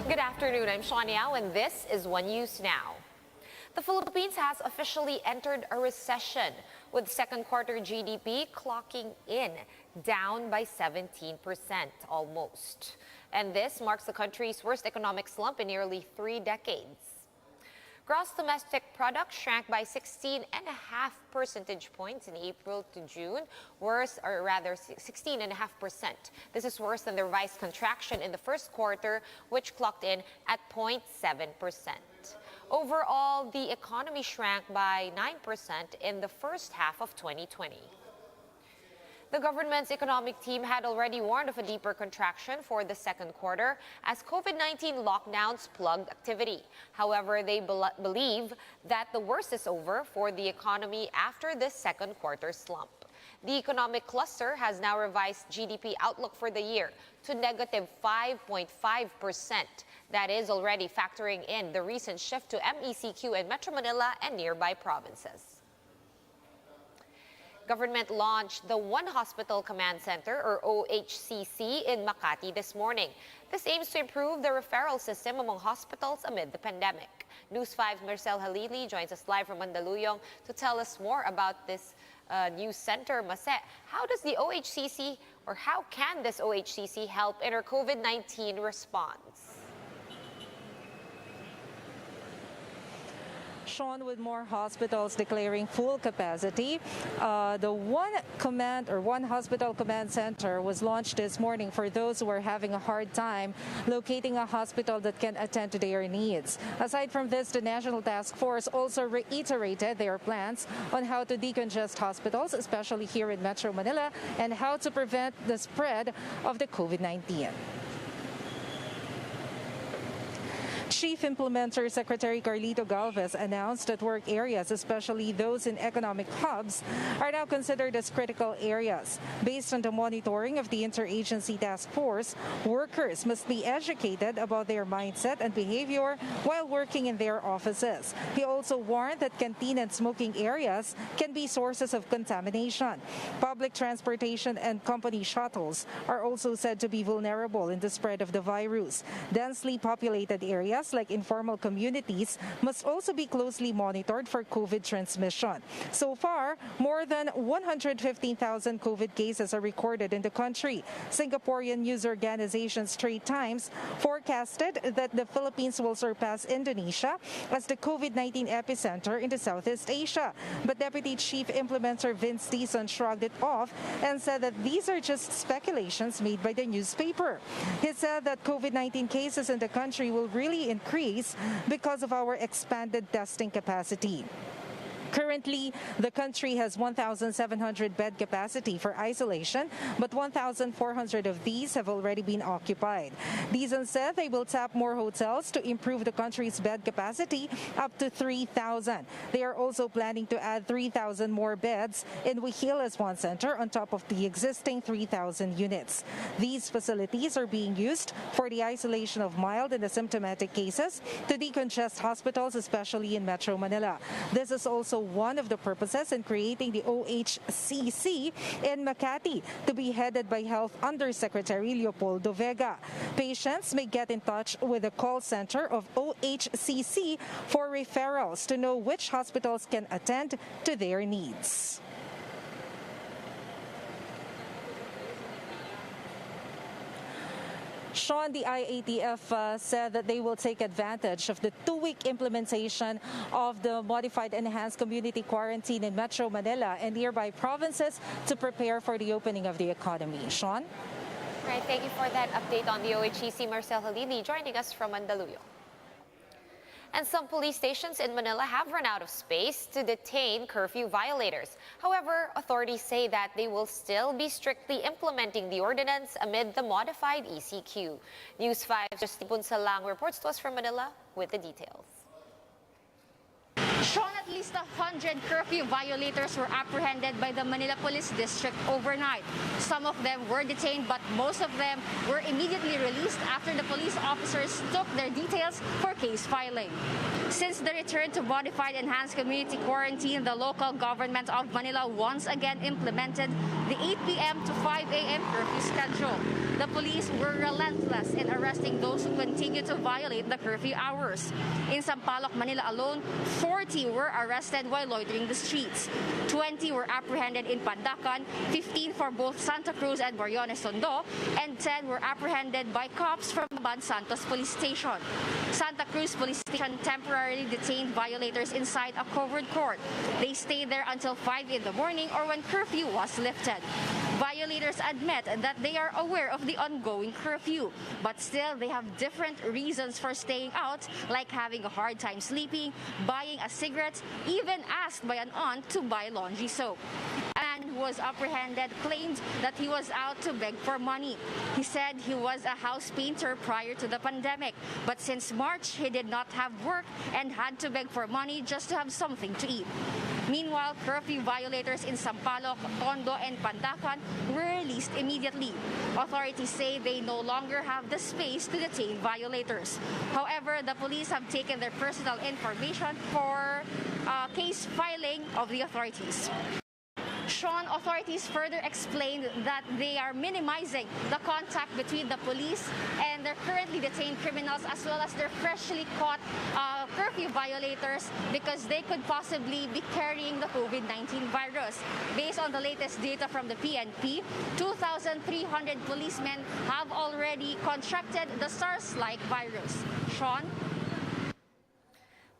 Good afternoon, I'm Sean Yao, and this is One News Now. The Philippines has officially entered a recession, with second quarter GDP clocking in down by 17% almost. And this marks the country's worst economic slump in nearly 3 decades. Gross domestic product shrank by 16.5 percentage points in April to June, 16.5%. This is worse than the revised contraction in the first quarter, which clocked in at 0.7%. Overall, the economy shrank by 9% in the first half of 2020. The government's economic team had already warned of a deeper contraction for the second quarter as COVID-19 lockdowns plugged activity. However, they believe that the worst is over for the economy after this second quarter slump. The economic cluster has now revised GDP outlook for the year to negative 5.5%. That is already factoring in the recent shift to MECQ in Metro Manila and nearby provinces. Government launched the One Hospital Command Center, or OHCC, in Makati this morning. This aims to improve the referral system among hospitals amid the pandemic. News 5's Marcel Halili joins us live from Mandaluyong to tell us more about this new center. Mase, how does the OHCC, or how can this OHCC help in our COVID-19 response? Sean, with more hospitals declaring full capacity, the One Hospital Command Center was launched this morning for those who are having a hard time locating a hospital that can attend to their needs. Aside from this, the National Task Force also reiterated their plans on how to decongest hospitals, especially here in Metro Manila, and how to prevent the spread of the COVID-19. Chief Implementer Secretary Carlito Galvez announced that work areas, especially those in economic hubs, are now considered as critical areas. Based on the monitoring of the Interagency Task Force, workers must be educated about their mindset and behavior while working in their offices. He also warned that canteen and smoking areas can be sources of contamination. Public transportation and company shuttles are also said to be vulnerable in the spread of the virus. Densely populated areas like informal communities must also be closely monitored for COVID transmission. So far, more than 115,000 COVID cases are recorded in the country. Singaporean news organization Straits Times forecasted that the Philippines will surpass Indonesia as the COVID-19 epicenter in the Southeast Asia. But Deputy Chief Implementer Vince Dizon shrugged it off and said that these are just speculations made by the newspaper. He said that COVID-19 cases in the country will really increase because of our expanded testing capacity. Currently, the country has 1,700 bed capacity for isolation, but 1,400 of these have already been occupied. Dizon said they will tap more hotels to improve the country's bed capacity up to 3,000. They are also planning to add 3,000 more beds in Wihilas One Center on top of the existing 3,000 units. These facilities are being used for the isolation of mild and asymptomatic cases to decongest hospitals, especially in Metro Manila. This is also one of the purposes in creating the OHCC in Makati, to be headed by Health Undersecretary Leopoldo Vega. Patients may get in touch with the call center of OHCC for referrals to know which hospitals can attend to their needs. Sean, the IATF said that they will take advantage of the 2-week implementation of the modified enhanced community quarantine in Metro Manila and nearby provinces to prepare for the opening of the economy. Sean? All right, thank you for that update on the OHCC. Marcel Halili joining us from Mandaluyong. And some police stations in Manila have run out of space to detain curfew violators. However, authorities say that they will still be strictly implementing the ordinance amid the modified ECQ. News 5's Justine Punsalang reports to us from Manila with the details. Sean, at least 100 curfew violators were apprehended by the Manila Police District overnight. Some of them were detained, but most of them were immediately released after the police officers took their details for case filing. Since the return to modified enhanced community quarantine, the local government of Manila once again implemented the 8 p.m. to 5 a.m. curfew schedule. The police were relentless in arresting those who continue to violate the curfew hours. In Sampaloc, Manila alone, 40 were arrested while loitering the streets. 20 were apprehended in Pandacan, 15 for both Santa Cruz and Boriones Tondo, and 10 were apprehended by cops from Ban Santos Police Station. Santa Cruz Police Station temporarily detained violators inside a covered court. They stayed there until 5 in the morning or when curfew was lifted. Violators admit that they are aware of the ongoing curfew, but still they have different reasons for staying out, like having a hard time sleeping, buying a cigarette, even asked by an aunt to buy laundry soap. A man who was apprehended claimed that he was out to beg for money. He said he was a house painter prior to the pandemic, but since March he did not have work and had to beg for money just to have something to eat. Meanwhile, curfew violators in Sampaloc, Tondo, and Pandacan were released immediately. Authorities say they no longer have the space to detain violators. However, the police have taken their personal information for case filing of the authorities. Sean, authorities further explained that they are minimizing the contact between the police and their currently detained criminals, as well as their freshly caught curfew violators, because they could possibly be carrying the COVID-19 virus. Based on the latest data from the PNP, 2,300 policemen have already contracted the SARS-like virus. Sean?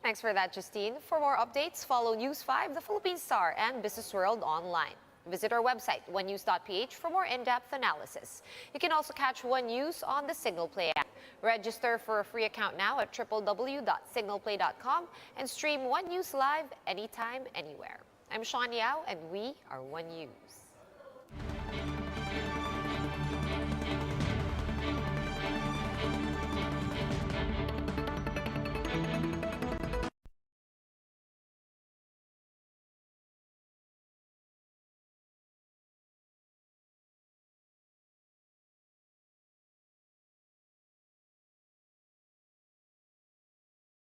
Thanks for that, Justine. For more updates, follow News 5, the Philippine Star, and Business World online. Visit our website, onenews.ph, for more in-depth analysis. You can also catch One News on the Signal Play app. Register for a free account now at www.signalplay.com and stream One News live anytime, anywhere. I'm Sean Yao, and we are One News.